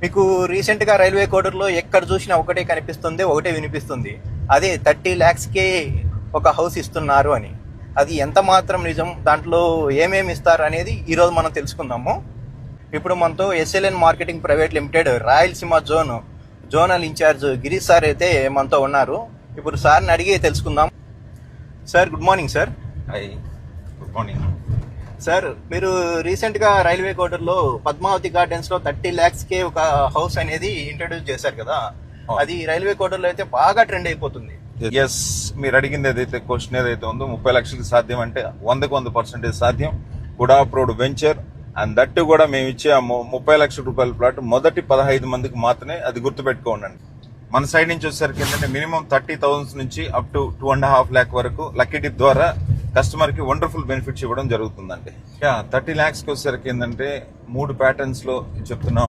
మీకు రీసెంట్గా రైల్వే కోడర్లో ఎక్కడ చూసినా ఒకటే కనిపిస్తుంది, ఒకటే వినిపిస్తుంది. అదే 30 lakhsకే ఒక హౌస్ ఇస్తున్నారు అని. అది ఎంత మాత్రం నిజం, దాంట్లో ఏమేమి ఇస్తారు అనేది ఈరోజు మనం తెలుసుకుందాము. ఇప్పుడు మనతో SLN marketing private limited Rayalaseema zonal incharge Girish sir అయితే మనతో ఉన్నారు. ఇప్పుడు సార్ని అడిగి తెలుసుకుందాం. Sir, good morning sir. Hi, good morning. Sir, మీరు రీసెంట్గా రైల్వే కోడర్లో పద్మావతి గార్డెన్స్లో 30 lakhsకే ఒక హౌస్ అనేది ఇంట్రడ్యూస్ చేశారు కదా. అది రైల్వే కోడర్లో అయితే బాగా ట్రెండ్ అయిపోతుంది. ఎస్, మీరు అడిగింది ఏదైతే క్వశ్చన్ ఏదైతే ఉందో 30 లక్షలకి సాధ్యం అంటే 100% సాధ్యం. Good approved venture and that కూడా మేము ఇచ్చే 30 లక్షల రూపాయల ప్లాట్ మొదటి 15 మందికి మాత్రమే. అది గుర్తుపెట్టుకోండి. మన సైడ్ నుంచి వచ్చేసరికి ఏంటంటే మినిమం 30,000 నుంచి అప్ టు 2.5 lakh వరకు లక్కీ డిప్ ద్వారా కస్టమర్ కి వండర్ఫుల్ బెనిఫిట్స్ ఇవ్వడం జరుగుతుందండి. 30 lakhs కి వచ్చేసరికి ఏంటంటే 3 ప్యాటర్న్స్ లో చెప్తున్నాం.